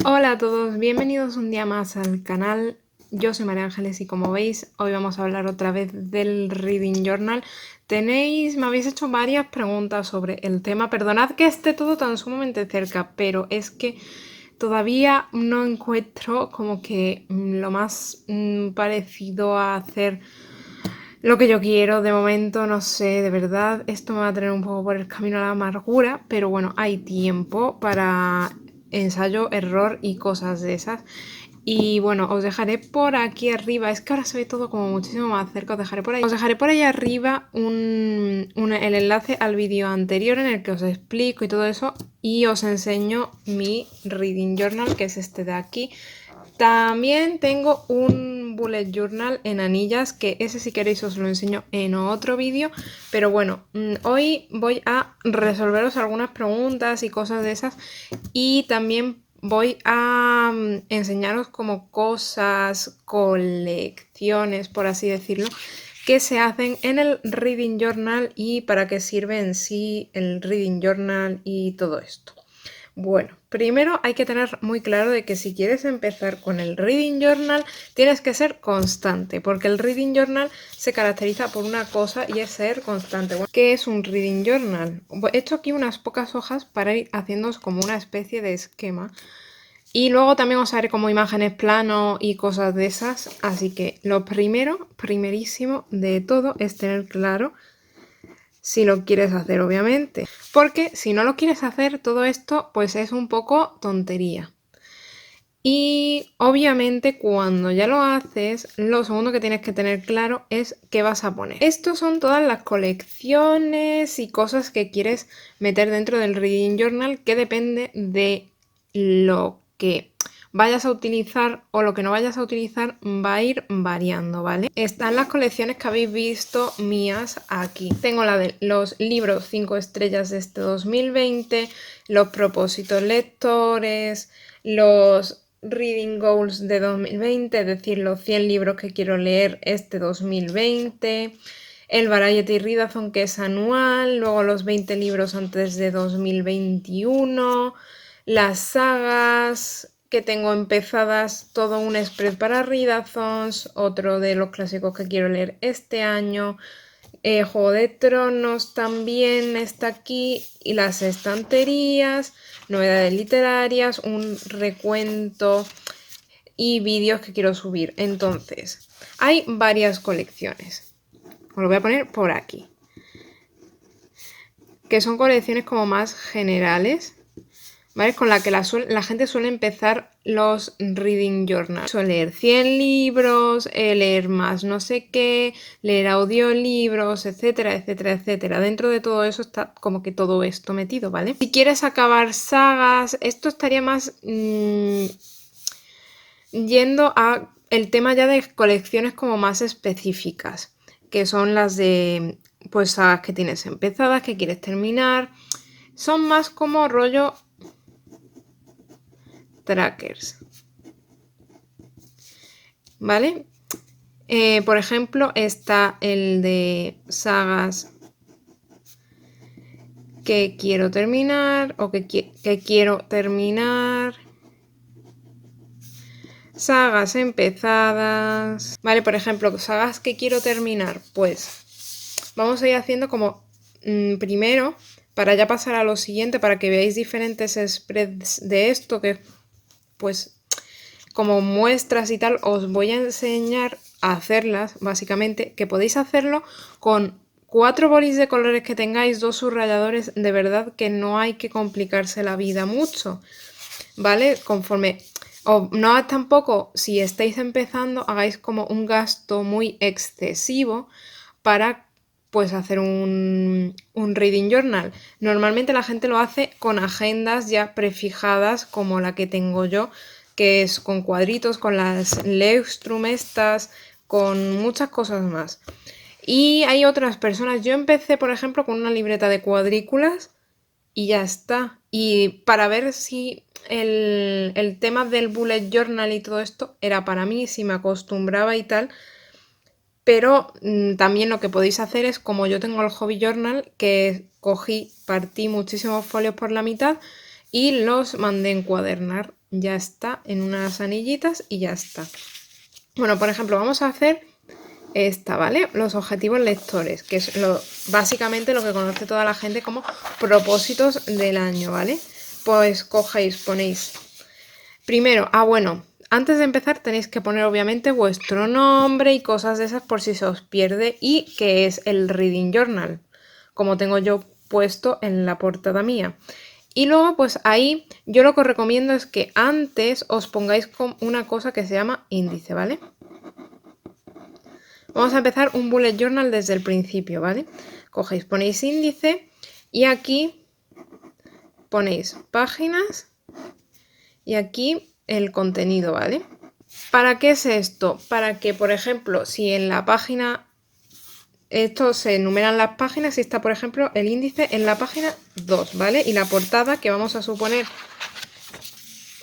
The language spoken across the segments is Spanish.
Hola a todos, bienvenidos un día más al canal. Yo soy María Ángeles y como veis, hoy vamos a hablar otra vez del Reading Journal. Me habéis hecho varias preguntas sobre el tema. Perdonad que esté todo tan sumamente cerca, pero es que todavía no encuentro como que lo más parecido a hacer lo que yo quiero. De momento, no sé, de verdad, esto me va a tener un poco por el camino a la amargura, pero bueno, hay tiempo para ensayo, error y cosas de esas. Y bueno, os dejaré por aquí arriba, es que ahora se ve todo como muchísimo más cerca, os dejaré por ahí arriba el enlace al vídeo anterior en el que os explico y todo eso, y os enseño mi Reading Journal, que es este de aquí. También tengo un bullet journal en anillas, que ese si queréis os lo enseño en otro vídeo, pero bueno, hoy voy a resolveros algunas preguntas y cosas de esas, y también voy a enseñaros como cosas, colecciones, por así decirlo, que se hacen en el Reading Journal y para qué sirve en sí el Reading Journal y todo esto. Bueno, primero hay que tener muy claro de que si quieres empezar con el Reading Journal tienes que ser constante, porque el Reading Journal se caracteriza por una cosa y es ser constante. Bueno, ¿qué es un Reading Journal? He hecho aquí unas pocas hojas para ir haciéndoos como una especie de esquema. Y luego también os haré como imágenes plano y cosas de esas. Así que lo primerísimo de todo es tener claro si lo quieres hacer, obviamente. Porque si no lo quieres hacer, todo esto pues es un poco tontería. Y obviamente cuando ya lo haces, lo segundo que tienes que tener claro es qué vas a poner. Estos son todas las colecciones y cosas que quieres meter dentro del Reading Journal, que depende de lo que vayas a utilizar o lo que no vayas a utilizar va a ir variando, ¿vale? Están las colecciones que habéis visto mías aquí. Tengo la de los libros 5 estrellas de este 2020, los propósitos lectores, los Reading Goals de 2020, es decir, los 100 libros que quiero leer este 2020, el Variety Readathon, que es anual, luego los 20 libros antes de 2021, las sagas que tengo empezadas, todo un spread para readathons, otro de los clásicos que quiero leer este año, Juego de Tronos también está aquí, y las estanterías, novedades literarias, un recuento y vídeos que quiero subir. Entonces, hay varias colecciones. Os lo voy a poner por aquí. Que son colecciones como más generales, ¿vale? Con la que la gente suele empezar los Reading Journals. Suele leer 100 libros, leer más no sé qué, leer audiolibros, etcétera, etcétera, etcétera. Dentro de todo eso está como que todo esto metido, ¿vale? Si quieres acabar sagas, esto estaría más yendo a el tema ya de colecciones como más específicas, que son las de pues sagas que tienes empezadas, que quieres terminar. Son más como rollo trackers, ¿vale? Por ejemplo, está el de sagas que quiero terminar o que quiero terminar. Sagas empezadas. Vale, por ejemplo, sagas que quiero terminar, pues vamos a ir haciendo como primero, para ya pasar a lo siguiente, para que veáis diferentes spreads de esto, que pues como muestras y tal, os voy a enseñar a hacerlas, básicamente, que podéis hacerlo con 4 bolis de colores que tengáis, 2 subrayadores, de verdad que no hay que complicarse la vida mucho, ¿vale? Conforme, o no tampoco, si estáis empezando, hagáis como un gasto muy excesivo para pues hacer un reading journal. Normalmente la gente lo hace con agendas ya prefijadas como la que tengo yo, que es con cuadritos, con las Leuchtturm estas, con muchas cosas más. Y hay otras personas, yo empecé por ejemplo con una libreta de cuadrículas y ya está. Y para ver si el tema del bullet journal y todo esto era para mí, si me acostumbraba y tal. Pero también lo que podéis hacer es, como yo tengo el hobby journal, que partí muchísimos folios por la mitad y los mandé a encuadernar. ya está en unas anillitas y ya está. Bueno, por ejemplo, vamos a hacer esta, ¿vale? Los objetivos lectores, que es básicamente lo que conoce toda la gente como propósitos del año, ¿vale? Pues cogéis, ponéis primero, bueno, antes de empezar tenéis que poner obviamente vuestro nombre y cosas de esas por si se os pierde y que es el Reading Journal, como tengo yo puesto en la portada mía. Y luego pues ahí yo lo que os recomiendo es que antes os pongáis con una cosa que se llama índice, ¿vale? Vamos a empezar un bullet journal desde el principio, ¿vale? Cogéis, ponéis índice y aquí ponéis páginas y aquí el contenido, ¿vale? ¿Para qué es esto? Para que, por ejemplo, si en la página, esto se enumeran las páginas, si está, por ejemplo, el índice en la página 2, ¿vale? Y la portada, que vamos a suponer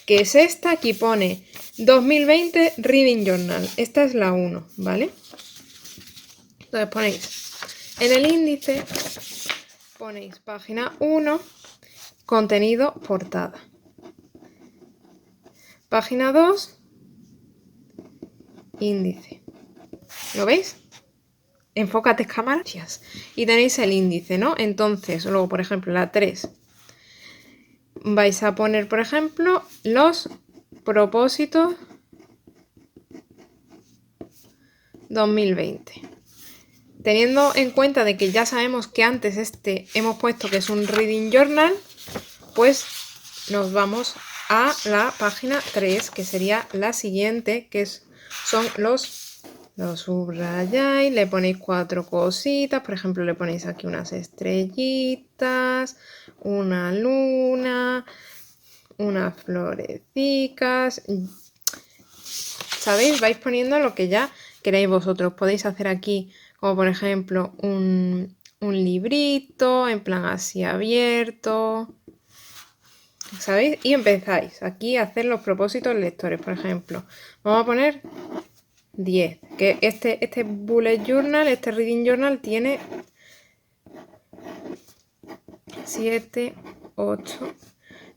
que es esta, aquí pone 2020 Reading Journal. Esta es la 1, ¿vale? Entonces ponéis en el índice, ponéis página 1, contenido, portada. Página 2, índice. ¿Lo veis? Enfócate cámara. Y tenéis el índice, ¿no? Entonces, luego, por ejemplo, la 3. Vais a poner, por ejemplo, los propósitos 2020. Teniendo en cuenta de que ya sabemos que antes hemos puesto que es un Reading Journal, pues nos vamos a la página 3, que sería la siguiente, que son los subrayáis, le ponéis 4 cositas, por ejemplo le ponéis aquí unas estrellitas, una luna, unas florecicas, ¿sabéis? Vais poniendo lo que ya queréis vosotros. Podéis hacer aquí, como por ejemplo, un librito, en plan así abierto, ¿sabéis? Y empezáis aquí a hacer los propósitos lectores, por ejemplo. Vamos a poner 10, que este bullet journal, este reading journal tiene 7, 8,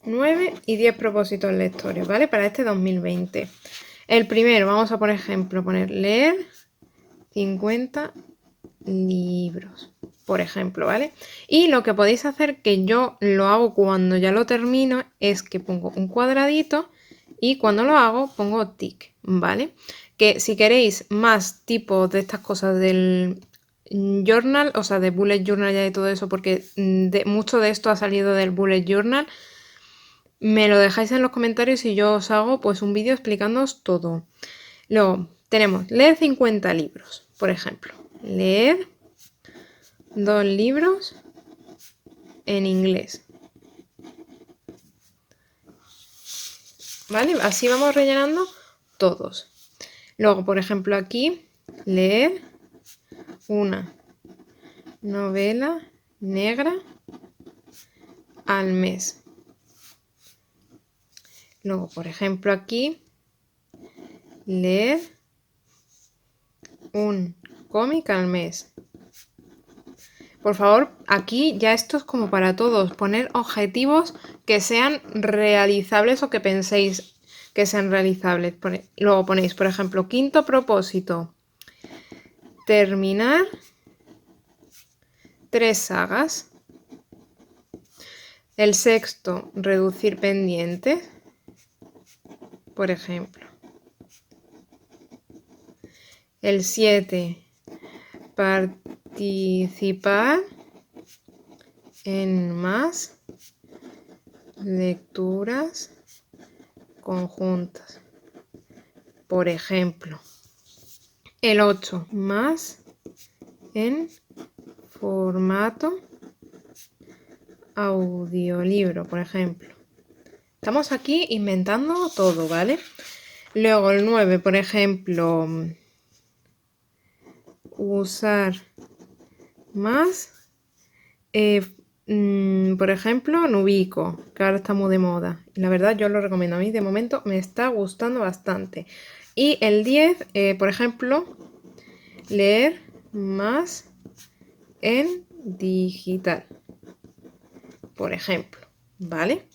9 y 10 propósitos lectores, ¿vale? Para este 2020. El primero, vamos a por ejemplo poner leer 50 libros, por ejemplo, ¿vale? Y lo que podéis hacer, que yo lo hago cuando ya lo termino, es que pongo un cuadradito y cuando lo hago pongo tic, ¿vale? Que si queréis más tipos de estas cosas del journal, o sea, de bullet journal ya y todo eso, porque mucho de esto ha salido del bullet journal, me lo dejáis en los comentarios y yo os hago pues un vídeo explicándoos todo. Luego tenemos leer 50 libros, por ejemplo. Leer 2 libros en inglés. ¿Vale? Así vamos rellenando todos. Luego, por ejemplo, aquí, leer una novela negra al mes. Luego, por ejemplo, aquí, leer un cómic al mes. Por favor, aquí ya esto es como para todos, poner objetivos que sean realizables o que penséis que sean realizables. Luego ponéis, por ejemplo, quinto propósito, terminar 3 sagas. El sexto, reducir pendientes, por ejemplo. El 7, participar en más lecturas conjuntas, por ejemplo. El 8, más en formato audiolibro, por ejemplo. Estamos aquí inventando todo, ¿vale? Luego el 9, por ejemplo, usar más, por ejemplo, Nubico, que ahora está muy de moda. La verdad yo lo recomiendo, a mí de momento me está gustando bastante. Y el 10, por ejemplo, leer más en digital, por ejemplo, ¿vale?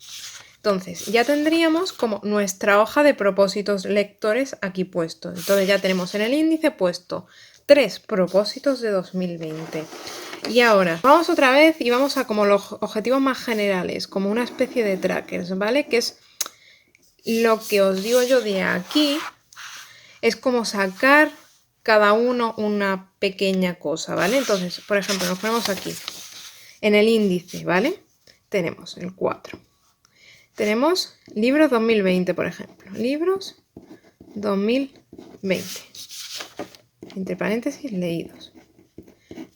Entonces, ya tendríamos como nuestra hoja de propósitos lectores aquí puestos. Entonces ya tenemos en el índice puesto 3 propósitos de 2020. Y ahora, vamos otra vez y vamos a como los objetivos más generales, como una especie de trackers, ¿vale? Que es lo que os digo yo de aquí, es como sacar cada uno una pequeña cosa, ¿vale? Entonces, por ejemplo, nos ponemos aquí, en el índice, ¿vale? Tenemos el 4. Tenemos libros 2020, por ejemplo. Libros 2020. Entre paréntesis, leídos.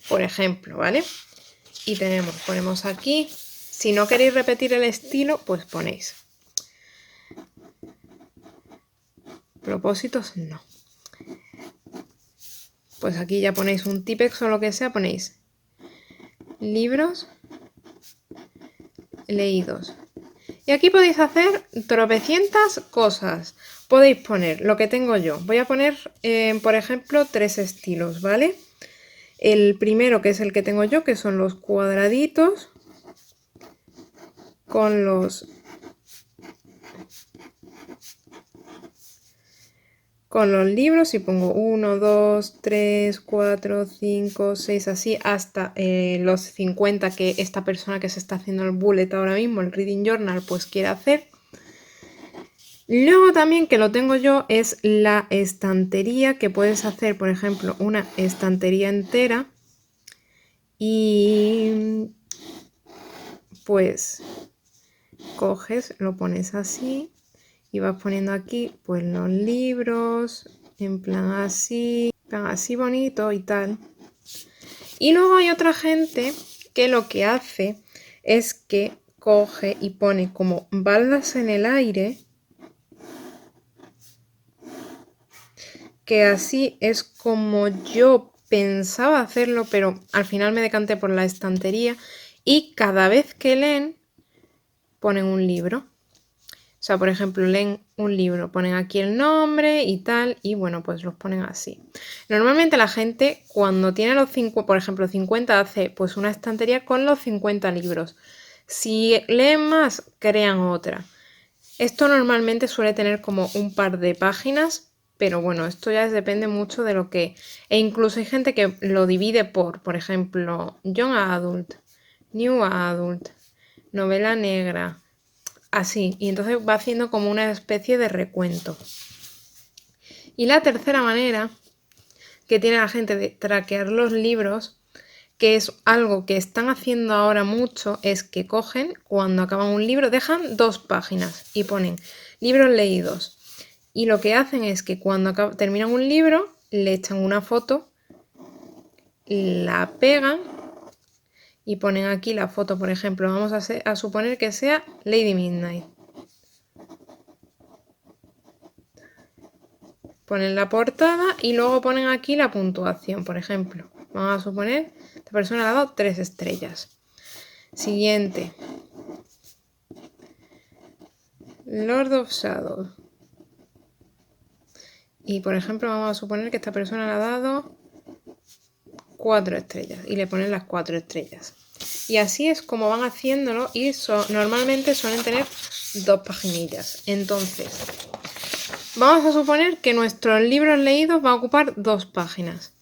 Por ejemplo, ¿vale? Y ponemos aquí. Si no queréis repetir el estilo, pues ponéis. Propósitos, no. Pues aquí ya ponéis un tipex o lo que sea, ponéis libros leídos. Y aquí podéis hacer tropecientas cosas. Podéis poner lo que tengo yo. Voy a poner, por ejemplo, 3 estilos, ¿vale? El primero, que es el que tengo yo, que son los cuadraditos con los libros, y pongo 1, 2, 3, 4, 5, 6, así hasta los 50 que esta persona que se está haciendo el bullet ahora mismo, el reading journal, pues quiere hacer. Luego también, que lo tengo yo, es la estantería, que puedes hacer, por ejemplo, una estantería entera y pues coges, lo pones así y vas poniendo aquí pues los libros en plan así bonito y tal. Y luego hay otra gente que lo que hace es que coge y pone como baldas en el aire, que así es como yo pensaba hacerlo, pero al final me decanté por la estantería, y cada vez que leen ponen un libro. O sea, por ejemplo, leen un libro, ponen aquí el nombre y tal, y bueno, pues los ponen así. Normalmente la gente, cuando tiene los 5, por ejemplo, 50, hace pues una estantería con los 50 libros. Si leen más, crean otra. Esto normalmente suele tener como un par de páginas, pero bueno, esto ya depende mucho de lo que... E incluso hay gente que lo divide por ejemplo, Young Adult, New Adult, novela negra, así. Y entonces va haciendo como una especie de recuento. Y la tercera manera que tiene la gente de traquear los libros, que es algo que están haciendo ahora mucho, es que cogen, cuando acaban un libro, dejan 2 páginas y ponen libros leídos. Y lo que hacen es que cuando terminan un libro, le echan una foto, la pegan y ponen aquí la foto. Por ejemplo, vamos a suponer que sea Lady Midnight. Ponen la portada y luego ponen aquí la puntuación. Por ejemplo, vamos a suponer que esta persona le ha dado 3 estrellas. Siguiente. Lord of Shadows. Y por ejemplo, vamos a suponer que esta persona le ha dado 4 estrellas. Y le ponen las 4 estrellas. Y así es como van haciéndolo, y normalmente suelen tener 2 paginillas. Entonces, vamos a suponer que nuestros libros leídos va a ocupar 2 páginas.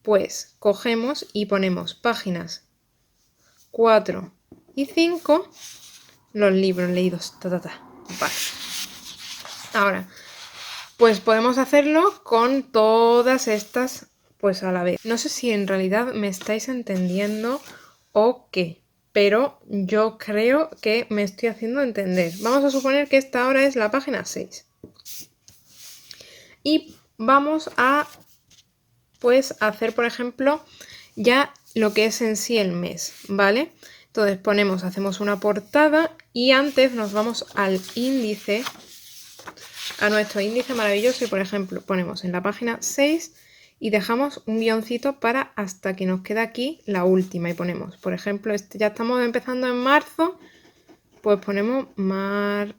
Pues cogemos y ponemos páginas 4 y 5, los libros leídos. Vale. Ahora, pues podemos hacerlo con todas estas pues a la vez. No sé si en realidad me estáis entendiendo o qué, pero yo creo que me estoy haciendo entender. Vamos a suponer que esta ahora es la página 6. Y vamos a pues hacer, por ejemplo, ya lo que es en sí el mes, ¿vale? Entonces hacemos una portada y antes nos vamos al índice, a nuestro índice maravilloso, y por ejemplo ponemos en la página 6 y dejamos un guioncito para hasta que nos queda aquí la última, y ponemos, por ejemplo, ya estamos empezando en marzo, pues ponemos marzo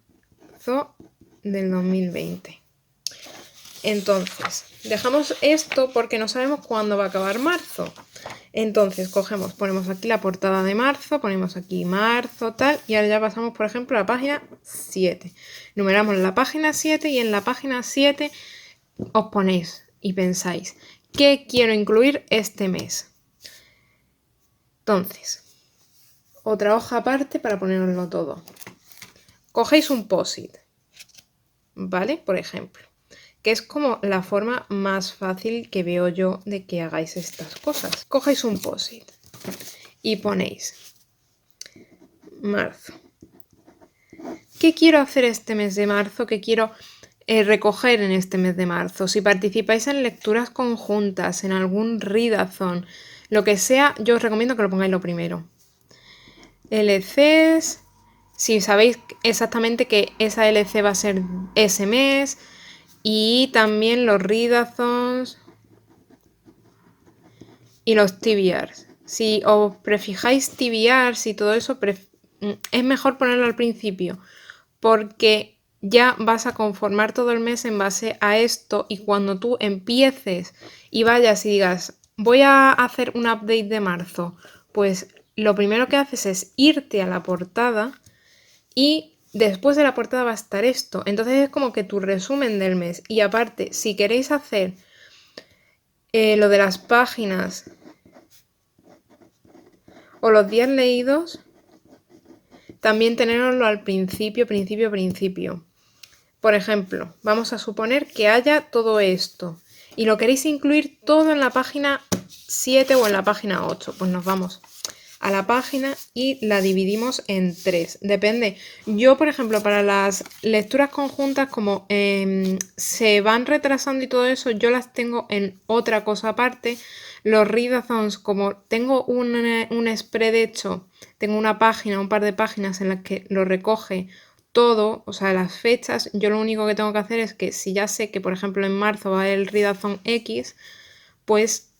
del 2020. Entonces, dejamos esto porque no sabemos cuándo va a acabar marzo. Entonces cogemos, ponemos aquí la portada de marzo, ponemos aquí marzo, tal, y ahora ya pasamos, por ejemplo, a la página 7. Numeramos la página 7 y en la página 7 os ponéis y pensáis, ¿qué quiero incluir este mes? Entonces, otra hoja aparte para ponerlo todo. Cogéis un post-it, ¿vale? Por ejemplo, que es como la forma más fácil que veo yo de que hagáis estas cosas. Cogéis un post-it y ponéis marzo. ¿Qué quiero hacer este mes de marzo? ¿Qué quiero recoger en este mes de marzo? Si participáis en lecturas conjuntas, en algún readathon, lo que sea, yo os recomiendo que lo pongáis lo primero. LCs, si sabéis exactamente que esa LC va a ser ese mes, y también los readathons y los TBRs. Si os prefijáis TBRs y todo eso, es mejor ponerlo al principio, porque ya vas a conformar todo el mes en base a esto, y cuando tú empieces y vayas y digas, voy a hacer un update de marzo, pues lo primero que haces es irte a la portada y después de la portada va a estar esto. Entonces es como que tu resumen del mes. Y aparte, si queréis hacer lo de las páginas o los días leídos, también teneroslo al principio. Por ejemplo, vamos a suponer que haya todo esto y lo queréis incluir todo en la página 7 o en la página 8. Pues nos vamos a la página y la dividimos en 3. Depende. Yo, por ejemplo, para las lecturas conjuntas, como se van retrasando y todo eso, yo las tengo en otra cosa aparte. Los readathons, como tengo un spread hecho, tengo una página, un par de páginas en las que lo recoge todo, o sea, las fechas, yo lo único que tengo que hacer es que si ya sé que, por ejemplo, en marzo va el readathon X, pues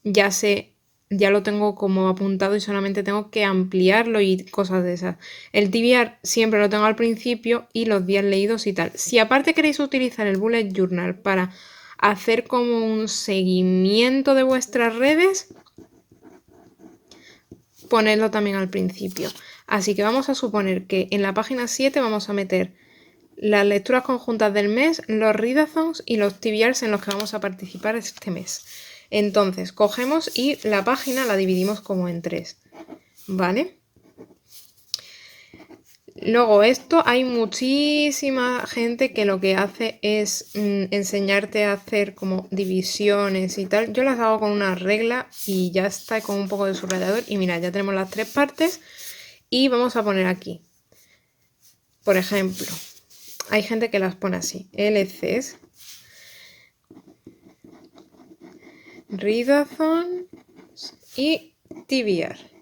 ya sé, ya lo tengo como apuntado y solamente tengo que ampliarlo y cosas de esas. El TBR siempre lo tengo al principio y los días leídos y tal. Si aparte queréis utilizar el bullet journal para hacer como un seguimiento de vuestras redes, ponedlo también al principio. Así que vamos a suponer que en la página 7 vamos a meter las lecturas conjuntas del mes, los readathons y los TBRs en los que vamos a participar este mes. Entonces cogemos y la página la dividimos como en 3, ¿vale? Luego esto, hay muchísima gente que lo que hace es enseñarte a hacer como divisiones y tal. Yo las hago con una regla y ya está, con un poco de subrayador. Y mira, ya tenemos las 3 partes y vamos a poner aquí. Por ejemplo, hay gente que las pone así, LCs, readathon y TBR.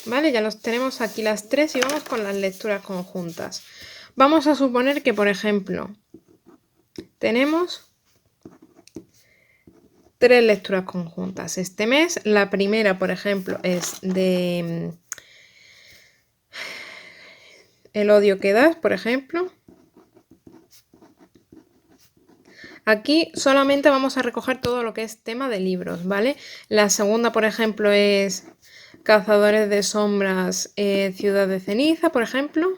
¿Vale? Ya los tenemos aquí las 3 y vamos con las lecturas conjuntas. Vamos a suponer que, por ejemplo, tenemos 3 lecturas conjuntas este mes. La primera, por ejemplo, es de El odio que das, por ejemplo. Aquí solamente vamos a recoger todo lo que es tema de libros, ¿vale? La segunda, por ejemplo, es Cazadores de sombras, Ciudad de ceniza, por ejemplo.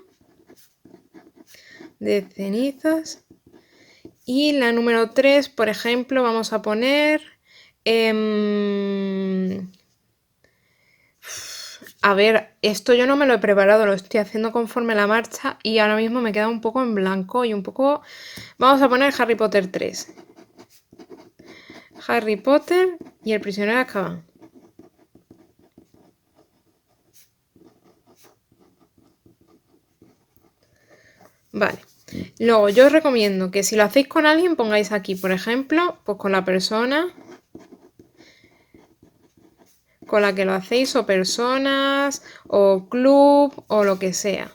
De cenizas. Y la número 3, por ejemplo, vamos a poner... a ver, esto yo no me lo he preparado, lo estoy haciendo conforme la marcha y ahora mismo me queda un poco en blanco y un poco... Vamos a poner Harry Potter 3. Harry Potter y el prisionero de Azkaban. Vale. Luego yo os recomiendo que si lo hacéis con alguien pongáis aquí, por ejemplo, pues con la persona con la que lo hacéis, o personas, o club, o lo que sea.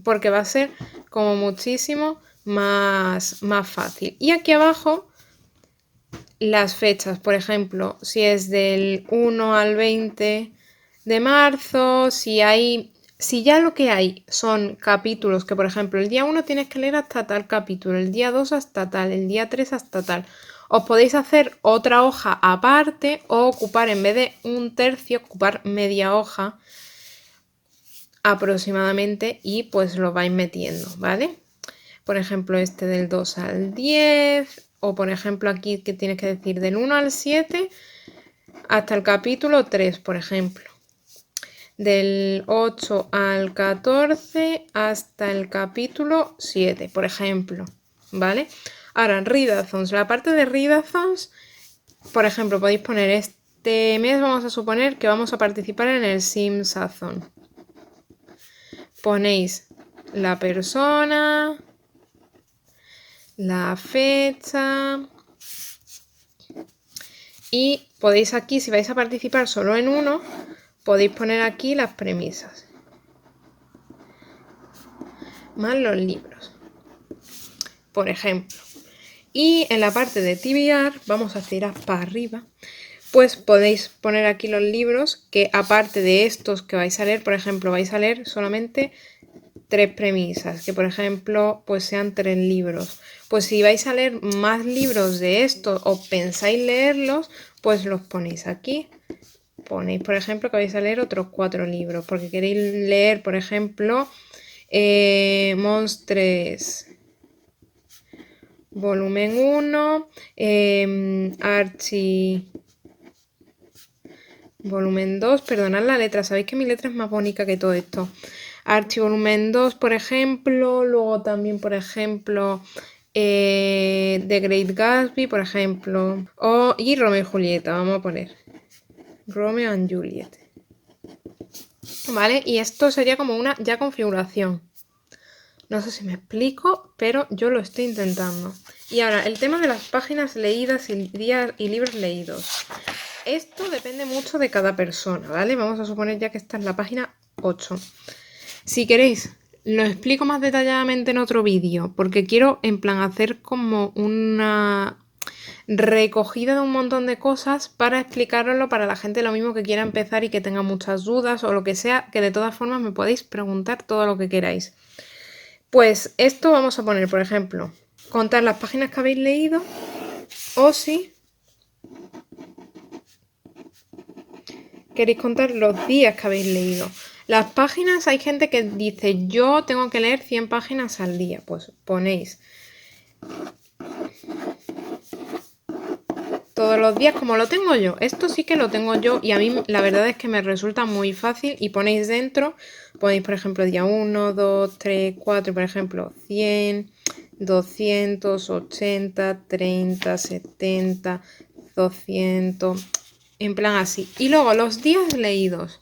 Porque va a ser como muchísimo más fácil. Y aquí abajo las fechas, por ejemplo, si es del 1 al 20 de marzo, si ya lo que hay son capítulos que, por ejemplo, el día 1 tienes que leer hasta tal capítulo, el día 2 hasta tal, el día 3 hasta tal. Os podéis hacer otra hoja aparte o ocupar, en vez de un tercio, ocupar media hoja aproximadamente y pues lo vais metiendo, ¿vale? Por ejemplo, este del 2 al 10, o por ejemplo aquí que tienes que decir del 1 al 7 hasta el capítulo 3, por ejemplo. Del 8 al 14 hasta el capítulo 7, por ejemplo, ¿vale? Ahora, readathons. La parte de readathons, por ejemplo, podéis poner este mes, vamos a suponer que vamos a participar en el Simsathon. Ponéis la persona, la fecha y podéis aquí, si vais a participar solo en uno, podéis poner aquí las premisas más los libros, por ejemplo. Y en la parte de TBR, vamos a tirar para arriba, pues podéis poner aquí los libros que aparte de estos que vais a leer, por ejemplo, vais a leer solamente 3 premisas, que por ejemplo pues sean 3 libros. Pues si vais a leer más libros de estos o pensáis leerlos, pues los ponéis aquí. Ponéis, por ejemplo, que vais a leer otros 4 libros, porque queréis leer, por ejemplo, Monstres volumen 1, Archie volumen 2, perdonad la letra, sabéis que mi letra es más bonita que todo esto. Archie volumen 2, por ejemplo, luego también, por ejemplo, The Great Gatsby, por ejemplo, y Romeo y Julieta, vamos a poner Romeo and Juliet, ¿vale? Y esto sería como una ya configuración. No sé si me explico, pero yo lo estoy intentando. Y ahora, el tema de las páginas leídas y libros leídos. Esto depende mucho de cada persona, ¿vale? Vamos a suponer ya que esta es la página 8. Si queréis, lo explico más detalladamente en otro vídeo, porque quiero en plan hacer como una recogida de un montón de cosas para explicaroslo para la gente lo mismo que quiera empezar y que tenga muchas dudas o lo que sea, que de todas formas me podéis preguntar todo lo que queráis. Pues esto vamos a poner, por ejemplo, contar las páginas que habéis leído o si queréis contar los días que habéis leído. Las páginas, hay gente que dice, yo tengo que leer 100 páginas al día. Pues ponéis todos los días como lo tengo yo. Esto sí que lo tengo yo y a mí la verdad es que me resulta muy fácil y ponéis dentro, ponéis por ejemplo día 1, 2, 3, 4, por ejemplo 100, 200, 80, 30, 70, 200, en plan así. Y luego los días leídos.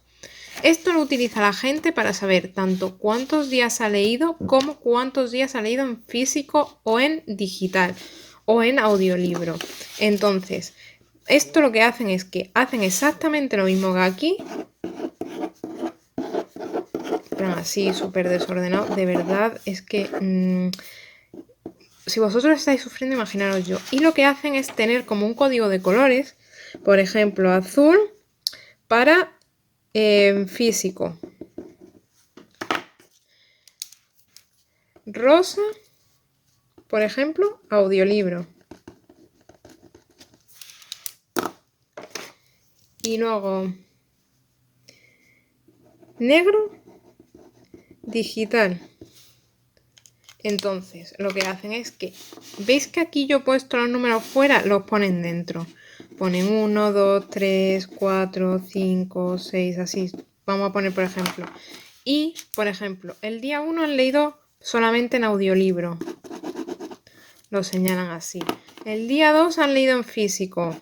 Esto lo utiliza la gente para saber tanto cuántos días ha leído como cuántos días ha leído en físico o en digital o en audiolibro. Entonces, esto lo que hacen es que hacen exactamente lo mismo que aquí. Pero así, súper desordenado. De verdad, es que si vosotros estáis sufriendo, imaginaros yo. Y lo que hacen es tener como un código de colores. Por ejemplo, azul para físico. Rosa, por ejemplo, audiolibro. Y luego negro, digital. Entonces, lo que hacen es que, ¿veis que aquí yo he puesto los números fuera? Los ponen dentro. Ponen 1, 2, 3, 4, 5, 6, así. Vamos a poner, por ejemplo. Y, por ejemplo, el día 1 han leído solamente en audiolibro. Lo señalan así. El día 2 han leído en físico.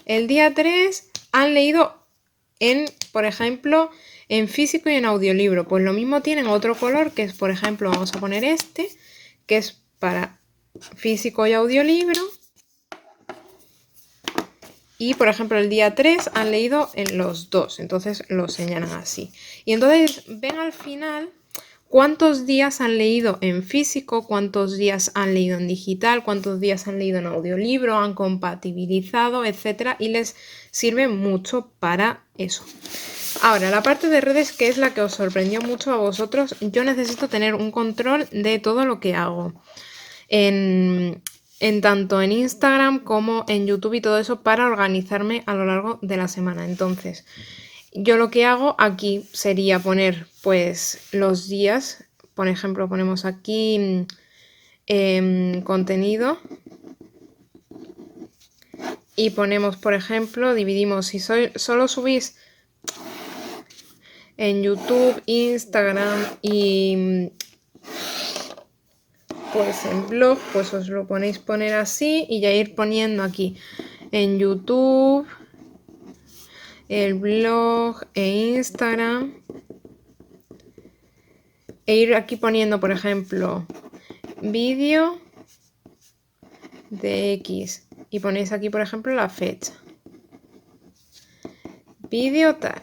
El día 3 han leído en, por ejemplo, en físico y en audiolibro. Pues lo mismo tienen otro color que es, por ejemplo, vamos a poner este, que es para físico y audiolibro. Y, por ejemplo, el día 3 han leído en los dos. Entonces lo señalan así. Y entonces ven al final cuántos días han leído en físico, cuántos días han leído en digital, cuántos días han leído en audiolibro, han compatibilizado, etcétera, y les sirve mucho para eso. Ahora, la parte de redes, que es la que os sorprendió mucho a vosotros, yo necesito tener un control de todo lo que hago en tanto en Instagram como en YouTube y todo eso para organizarme a lo largo de la semana. Entonces, yo lo que hago aquí sería poner pues los días. Por ejemplo, ponemos aquí contenido y ponemos, por ejemplo, dividimos, si solo subís en YouTube, Instagram y pues en blog, pues os lo ponéis poner así y ya ir poniendo aquí en YouTube, el blog e Instagram, e ir aquí poniendo, por ejemplo, vídeo de X y ponéis aquí, por ejemplo, la fecha, vídeo tal,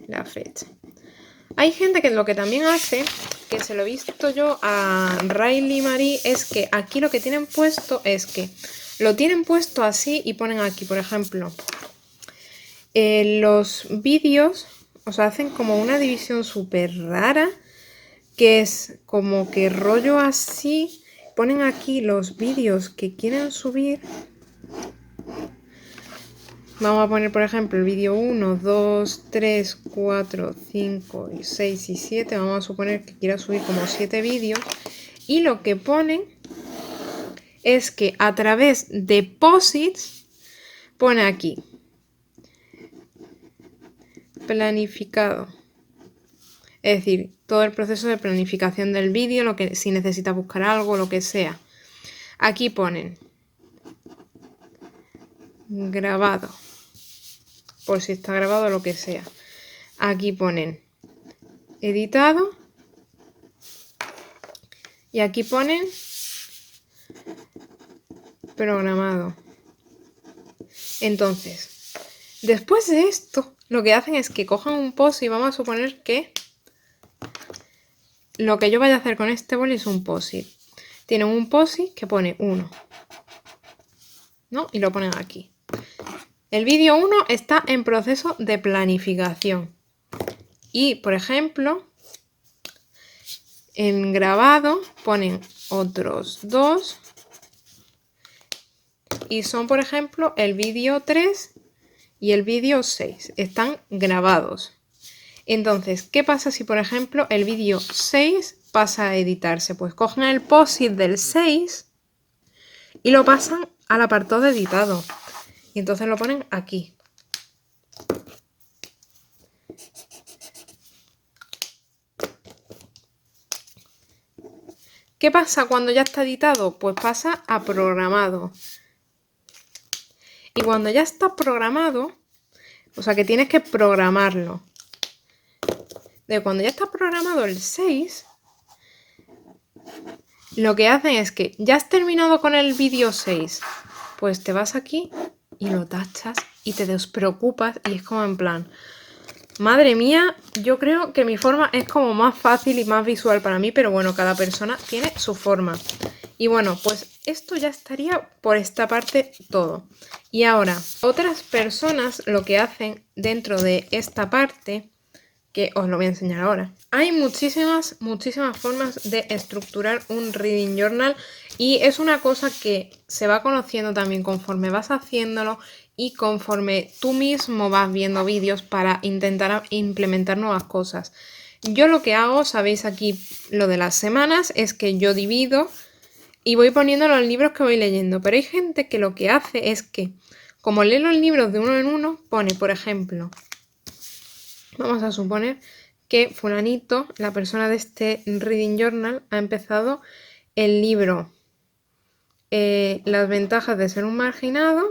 la fecha. Hay gente que lo que también hace, que se lo he visto yo a Riley Marie, es que aquí lo que tienen puesto es que lo tienen puesto así y ponen aquí, por ejemplo, los vídeos, o sea, hacen como una división súper rara, que es como que rollo así, ponen aquí los vídeos que quieren subir. Vamos a poner, por ejemplo, el vídeo 1, 2, 3, 4, 5, 6 y 7. Vamos a suponer que quiera subir como 7 vídeos. Y lo que ponen es que a través de posits pone aquí planificado. Es decir, todo el proceso de planificación del vídeo, lo que si necesita buscar algo, lo que sea. Aquí ponen grabado, por si está grabado lo que sea. Aquí ponen editado y aquí ponen programado. Entonces, después de esto, lo que hacen es que cojan un post y vamos a suponer que lo que yo vaya a hacer con este boli es un post-it. Tienen un post-it que pone 1, ¿no? Y lo ponen aquí. El vídeo 1 está en proceso de planificación. Y, por ejemplo, en grabado ponen otros 2. Y son, por ejemplo, el vídeo 3 y el vídeo 6. Están grabados. Entonces, ¿qué pasa si, por ejemplo, el vídeo 6 pasa a editarse? Pues cogen el post-it del 6 y lo pasan al apartado de editado. Y entonces lo ponen aquí. ¿Qué pasa cuando ya está editado? Pues pasa a programado. Y cuando ya está programado, o sea que tienes que programarlo. De cuando ya está programado el 6, lo que hacen es que ya has terminado con el vídeo 6, pues te vas aquí y lo tachas y te despreocupas y es como en plan, madre mía, yo creo que mi forma es como más fácil y más visual para mí, pero bueno, cada persona tiene su forma. Y bueno, pues esto ya estaría por esta parte todo. Y ahora, otras personas lo que hacen dentro de esta parte, que os lo voy a enseñar ahora. Hay muchísimas formas de estructurar un reading journal y es una cosa que se va conociendo también conforme vas haciéndolo y conforme tú mismo vas viendo vídeos para intentar implementar nuevas cosas. Yo lo que hago, sabéis aquí lo de las semanas, es que yo divido y voy poniendo los libros que voy leyendo, pero hay gente que lo que hace es que, como lee los libros de uno en uno, pone, por ejemplo, vamos a suponer que fulanito, la persona de este reading journal, ha empezado el libro Las ventajas de ser un marginado.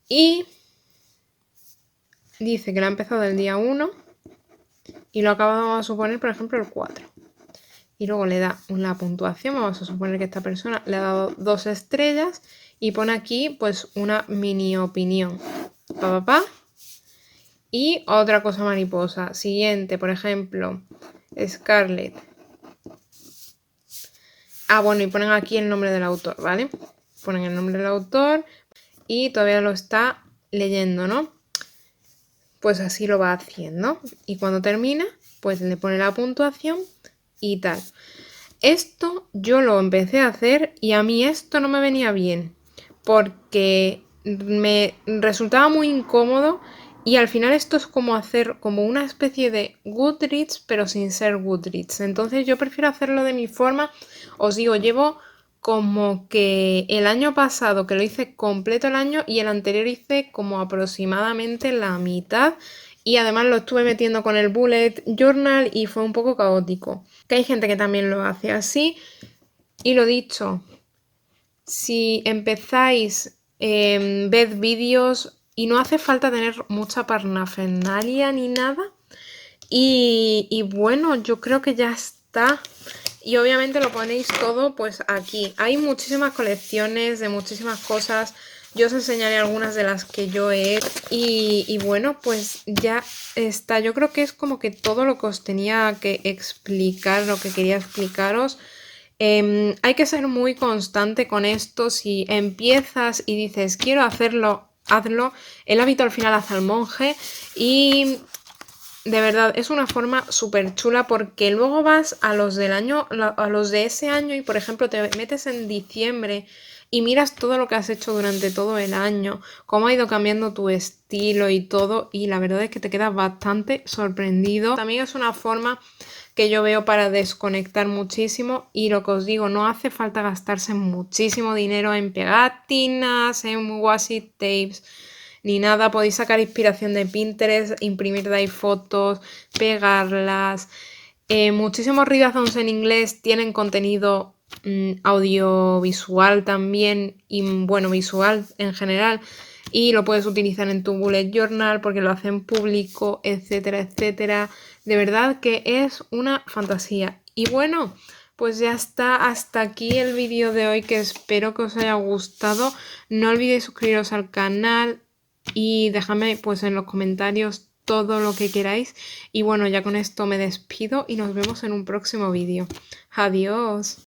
Y dice que lo ha empezado el día 1 y lo acaba, vamos a suponer, por ejemplo, el 4. Y luego le da una puntuación, vamos a suponer que esta persona le ha dado 2 estrellas y pone aquí pues una mini opinión. Y otra cosa mariposa. Siguiente, por ejemplo, Scarlett. Ah, bueno, y ponen aquí el nombre del autor, ¿vale? Ponen el nombre del autor y todavía lo está leyendo, ¿no? pues así lo va haciendo. Y cuando termina, pues le pone la puntuación y tal. Esto yo lo empecé a hacer y a mí esto no me venía bien, porque me resultaba muy incómodo y al final esto es como hacer como una especie de Goodreads, pero sin ser Goodreads. Entonces yo prefiero hacerlo de mi forma. Os digo, llevo como que el año pasado que lo hice completo el año y el anterior hice como aproximadamente la mitad. Y además lo estuve metiendo con el bullet journal y fue un poco caótico. Que hay gente que también lo hace así. Y lo dicho, si empezáis, ved vídeos y no hace falta tener mucha parnafernalia ni nada. Y bueno, yo creo que ya está. Y obviamente lo ponéis todo pues aquí. Hay muchísimas colecciones de muchísimas cosas. Yo os enseñaré algunas de las que yo he hecho. Y bueno, pues ya está. Yo creo que es como que todo lo que os tenía que explicar, lo que quería explicaros. Hay que ser muy constante con esto. Si empiezas y dices quiero hacerlo, hazlo. El hábito al final hace al monje. Y de verdad, es una forma súper chula porque luego vas a los del año, a los de ese año y por ejemplo te metes en diciembre y miras todo lo que has hecho durante todo el año, cómo ha ido cambiando tu estilo y todo, y la verdad es que te quedas bastante sorprendido. También es una forma que yo veo para desconectar muchísimo y lo que os digo, no hace falta gastarse muchísimo dinero en pegatinas, en washi tapes ni nada. Podéis sacar inspiración de Pinterest, imprimir de ahí fotos, pegarlas. Muchísimos readathons en inglés tienen contenido audiovisual también y bueno, visual en general, y lo puedes utilizar en tu bullet journal porque lo hacen público, etcétera, etcétera. De verdad que es una fantasía. Y bueno, pues ya está, hasta aquí el vídeo de hoy, que espero que os haya gustado. No olvidéis suscribiros al canal y dejadme pues en los comentarios todo lo que queráis. Y bueno, ya con esto me despido y nos vemos en un próximo vídeo. Adiós.